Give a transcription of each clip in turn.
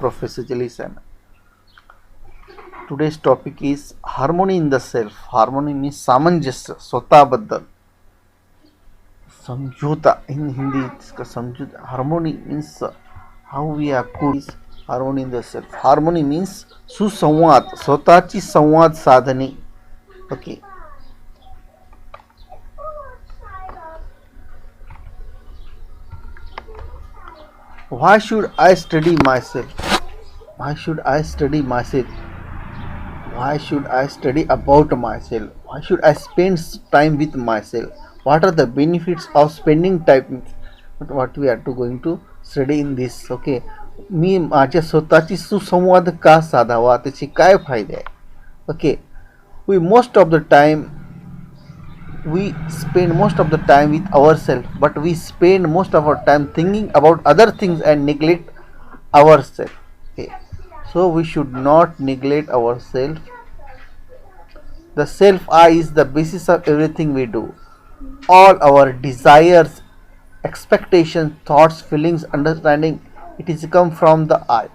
Professor Jalisan. Today's topic is harmony in the self. Harmony means सामंजस्य स्वतःबद्दल. समझौता in Hindi इसका समझौता. Harmony means how we are good is harmony in the self. Harmony means सुसंवाद, स्वतःची संवाद साधने. Okay. Why should I study myself? Why should I study myself? Why should I study about myself? Why should I spend time with myself? What are the benefits of spending time with what we are going to study in this? Okay. मी माझ्या स्वतःची सुसंवाद का साधावा, त्याचे काय फायदे आहे? Okay. We spend most of the time with ourselves, but we spend most of our time thinking about other things and neglect ourselves. Okay. So we should not neglect ourselves. The self I is the basis of everything we do. All our desires, expectations, thoughts, feelings, understanding, it is come from the I.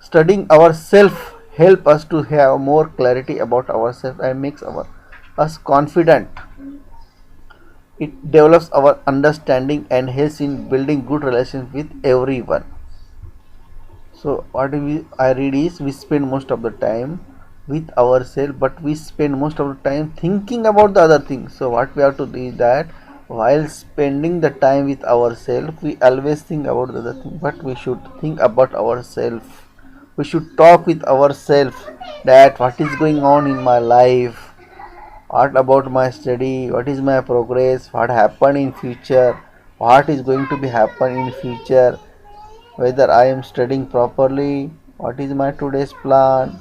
Studying ourself help us to have more clarity about ourselves and makes us confident. It develops our understanding and helps in building good relations with everyone. So what I read is we spend most of the time with ourselves, but we spend most of the time thinking about the other things. So what we have to do is that while spending the time with ourselves, we always think about the other thing, but we should think about ourselves. We should talk with ourselves that what is going on in my life, what about my study, what is my progress, what happened in future, what is going to be happen in future, whether I am studying properly, what is my today's plan.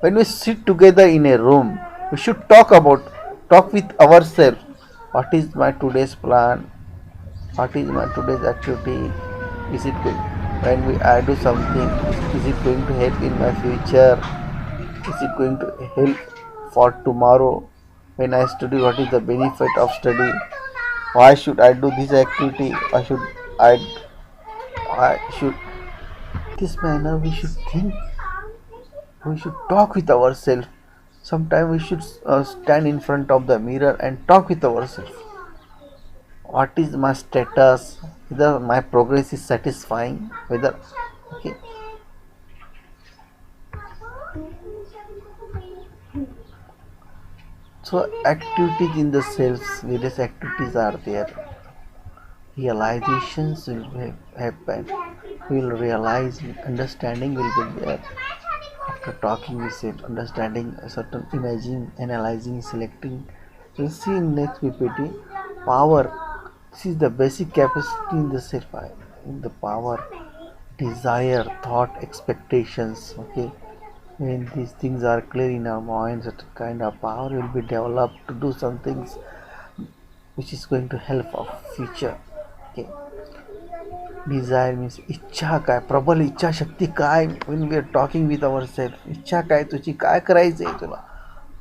When we sit together in a room, we should talk with ourselves. What is my today's plan? What is my today's activity? Is it good? When I do something, is it going to help in my future? Is it going to help for tomorrow? When I study, what is the benefit of study? Why should I do this activity? Why should this manner we should think, we should talk with ourselves. Sometimes we should stand in front of the mirror and talk with ourselves. What is my status? Whether my progress is satisfying? Whether okay. So activities in the selves, various activities are there. Realizations will happen. We will realize, understanding will be there. After talking with it, understanding a certain imaging, analyzing, selecting. We'll see in next PPT. Power. This is the basic capacity in the self. In the power, desire, thought, expectations. Okay. When these things are clear in our minds, that kind of power will be developed to do some things which is going to help our future. Okay. Desire means इच्छा काय, प्रबल इच्छा शक्ती काय. When we are talking with ourselves, इच्छा काय तुझी, काय करायचं आहे तुला.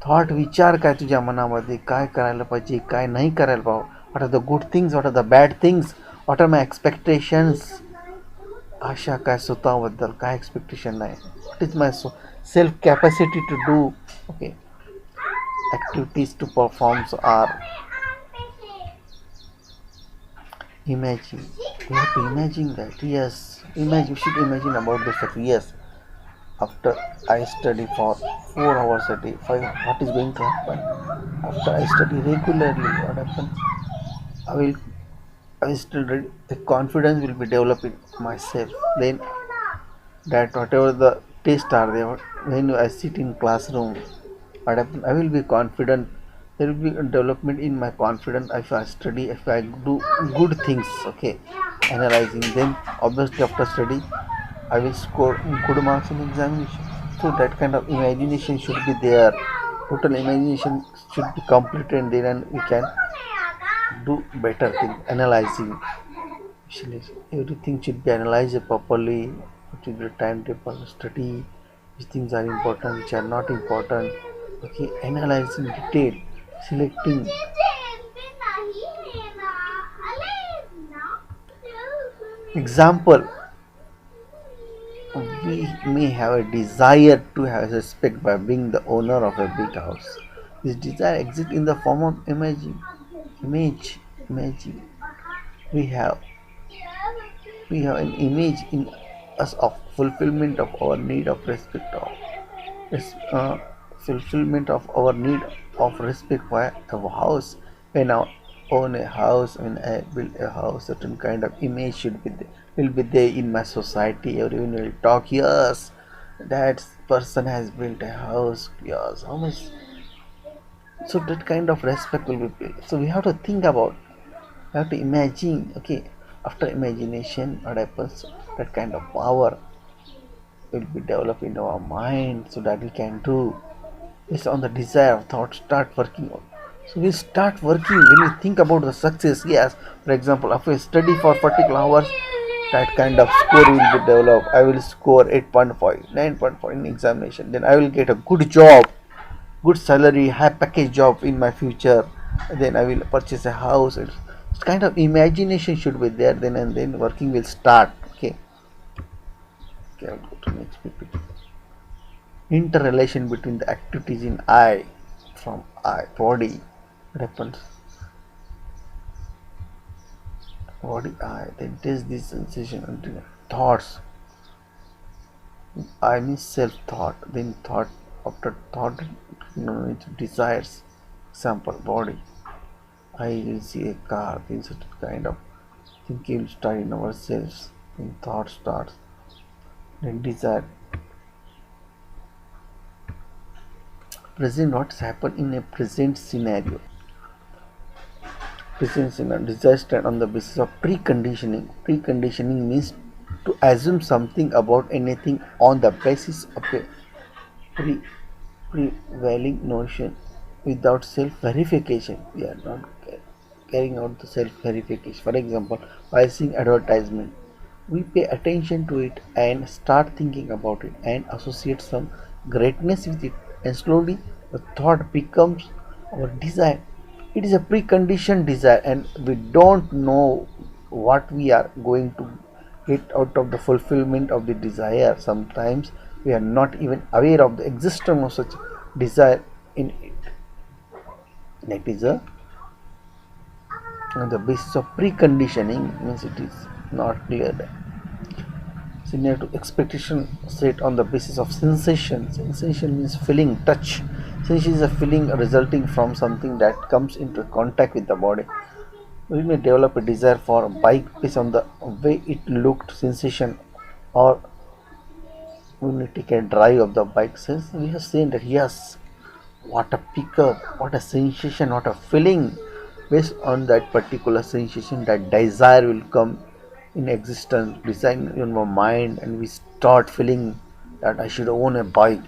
थॉट, विचार काय तुझ्या मनामध्ये, काय करायला पाहिजे, काय नाही करायला पाहिजे. What are the good things, what are the bad things, what are my expectations. आशा काय स्वतःबद्दल, काय एक्सपेक्टेशन आहे. What is my self capacity to do. Okay. Activities to perform are imagine. We have to imagine that. Yes. Imagine. We should imagine about the stuff. Yes. After I study for 4 hours a day, what is going to happen? After I study regularly, what happens? I will still ready. The confidence will be developed in myself. Then that whatever the tests are there, when I sit in classroom, what happens? I will be confident. There will be a development in my confidence if I study, if I do good things. Okay, analyzing. Then obviously after study, I will score good marks in examination. So that kind of imagination should be there. Total imagination should be completed, then we can do better thing. Analyzing. Everything should be analyzed properly. What is the timetable study? Which things are important, which are not important. Okay, analyzing detail, selecting. Example. we may have a desire to have respect by being the owner of a big house. This desire exists in the form of imagine. We have we have an image in us of fulfillment of our need of respect of res- uh, fulfillment of our need of respect for a house. When I own a house, when I build a house, certain kind of image should be there, will be there in my society. Everyone will talk, yes, that person has built a house, yes, how much. So that kind of respect will be built. So we have to think about, we have to imagine, okay, after imagination what happens, that kind of power will be developed in our mind so that we can do based on the desire thought start working on. So we start working when we think about the success. Yes, for example, if I study for particular hours, that kind of score will be developed. I will score 8.5, 9.5 in examination, then I will get a good job, good salary, high package job in my future. Then I will purchase a house. It's kind of imagination should be there, then and then working will start. Okay, okay, I'll go to next PPT. Interrelation between the activities in eye, from eye body, what happens, body eye, then taste this sensation until thoughts. I mean self thought, then thought, after thought, it desires. Example, body, I will see a car, then such kind of thinking will start in ourselves, then thought starts, then desire. Present, what's happened in a present scenario. Present in a disaster on the basis of preconditioning. Preconditioning means to assume something about anything on the basis of a prevailing notion without self-verification. We are not carrying out the self-verification. For example, while seeing advertisement, we pay attention to it and start thinking about it and associate some greatness with it, and slowly the thought becomes our desire. It is a preconditioned desire, and we don't know what we are going to get out of the fulfillment of the desire. Sometimes we are not even aware of the existence of such desire in it. That is on the basis of preconditioning, means it is not clear. Similar to expectation set on the basis of sensation. Sensation means feeling, touch. Sensation is a feeling resulting from something that comes into contact with the body. We may develop a desire for a bike based on the way it looked, sensation, or when we take a drive of the bike. Since we have seen that, yes, what a pickup, what a sensation, what a feeling. Based on that particular sensation, that desire will come in existence, design in our mind, and we start feeling that I should own a bike,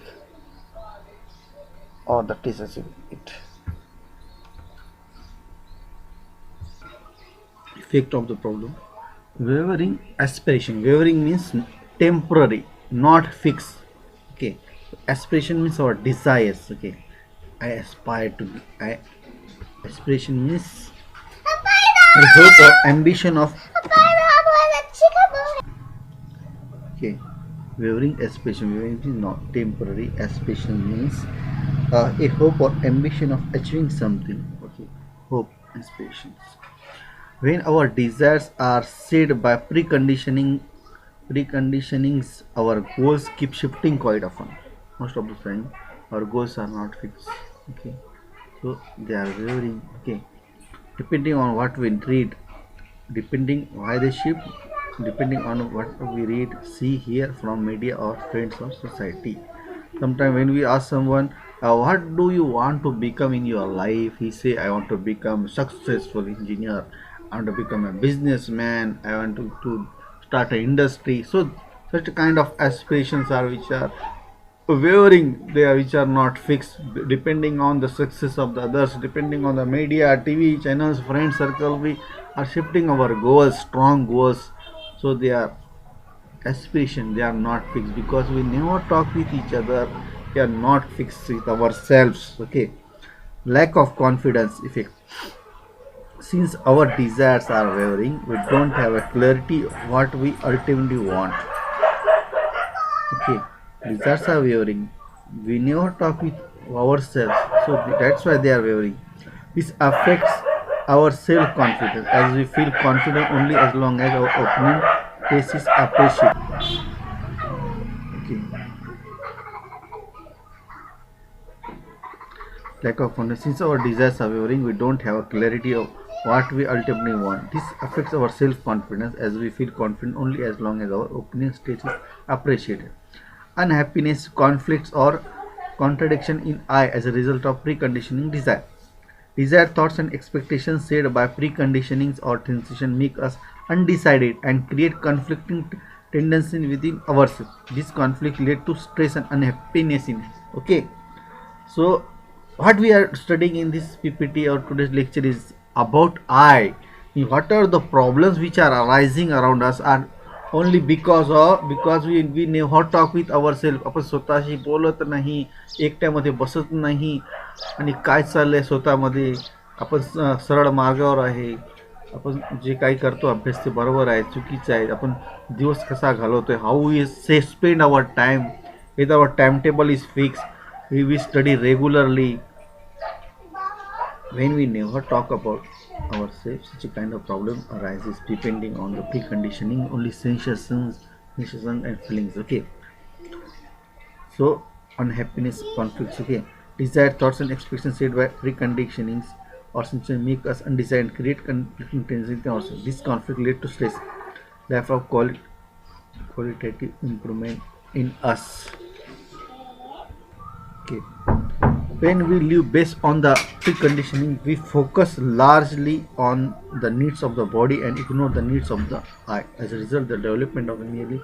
or that is it. Effect of the problem. Wavering aspiration. Wavering means temporary, not fixed. Okay. Aspiration means our desires. Okay. I aspire to be. Aspiration means hope or ambition of. Okay. Wavering aspiration. Wavering is not temporary. Aspiration means a hope or ambition of achieving something. Okay. Hope, aspirations. When our desires are set by preconditionings, our goals keep shifting quite often. Most of the time, our goals are not fixed. Okay, so they are varying. Okay, depending on what we read, depending why they shift, depending on what we read, see, hear from media or friends or society. Sometimes when we ask someone, what do you want to become in your life, he say, I want to become a successful engineer, I want to become a businessman, I want to start an industry. So such kind of aspirations are which are wavering, they are which are not fixed, depending on the success of the others, depending on the media, TV channels, friend circle, we are shifting our goals, strong goals. So they are aspiration, they are not fixed because we never talk with each other, we are not fixed with ourselves. Okay, lack of confidence effect. Since our desires are wavering, we don't have a clarity what we ultimately want. Okay, desires are wavering. We never talk with ourselves, so that's why they are wavering. This affects our self confidence as we feel confident only as long as our opinion case is appreciated. Okay, lack of confidence. Since our desires are wavering, we don't have a clarity of what we ultimately want. This affects our self confidence as we feel confident only as long as our opinion state is appreciated. Unhappiness, conflicts, or contradiction in I as a result of preconditioning desire. Desired thoughts and expectations set by preconditionings or transition make us undecided and create conflicting tendencies within ourselves. This conflict lead to stress and unhappiness in us. Okay, so what we are studying in this PPT or today's lecture is about I. What are the problems which are arising around us are only because we never talk with ourselves. आपण स्वतःशी बोलत नाही, एकट्यामध्ये बसत नाही आणि काय चाललंय स्वतःमध्ये. आपण सरळ मार्गावर आहे. आपण जे काही करतो अभ्यास ते बरोबर आहे, चुकीचं आहे. आपण दिवस कसा घालवतोय, how we spend our time, whether our timetable is fixed, we study regularly. When we never talk about ourselves, such a kind of problem arises depending on the preconditioning, only sensations and feelings. Okay, so unhappiness, conflicts. Okay, desired thoughts and expectations set by preconditionings or sensations make us undecided and create conflicting tendencies in ourselves. This conflict leads to stress, lack of qualitative improvement in us. Okay, when we live based on the preconditioning, we focus largely on the needs of the body and ignore the needs of the eye. As a result, the development of merely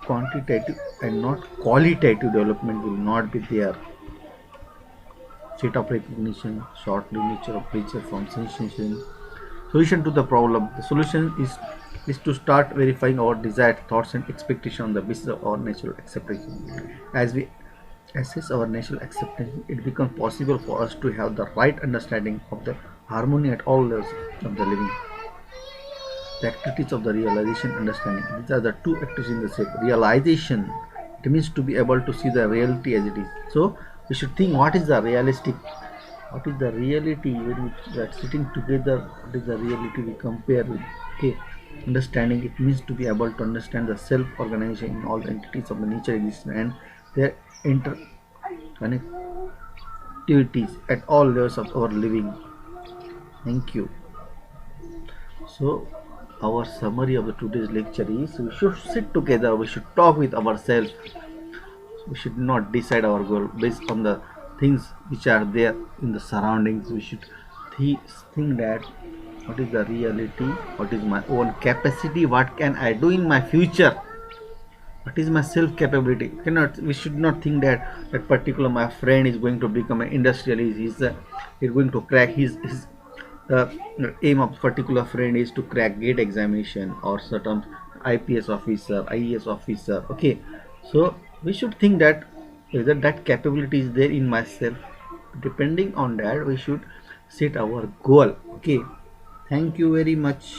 quantitative and not qualitative development will not be there. State of recognition, short-lived nature of pleasure from sensation. Solution to the problem. The solution is to start verifying our desired thoughts and expectations on the basis of our natural acceptance. As we assess our natural acceptance, it becomes possible for us to have the right understanding of the harmony at all levels of the living. The activities of the realization understanding. These are the two activities in the set. Realization, it means to be able to see the reality as it is. So we should think what is the realistic, what is the reality when we are sitting together, what is the reality we compare with. Okay. Understanding, it means to be able to understand the self-organization in all the entities of the nature existence and their interconnectivities at all levels of our living. Thank you. So our summary of the today's lecture is we should sit together, we should talk with ourselves, we should not decide our goal based on the things which are there in the surroundings. We should think that what is the reality, what is my own capacity, what can I do in my future, what is my self capability. We should not think that that particular my friend is going to become an industrialist, he's going to crack his the aim of particular friend is to crack gate examination or certain IPS officer, IES officer. Okay, so we should think that whether that capability is there in myself. Depending on that, we should set our goal. Okay, thank you very much.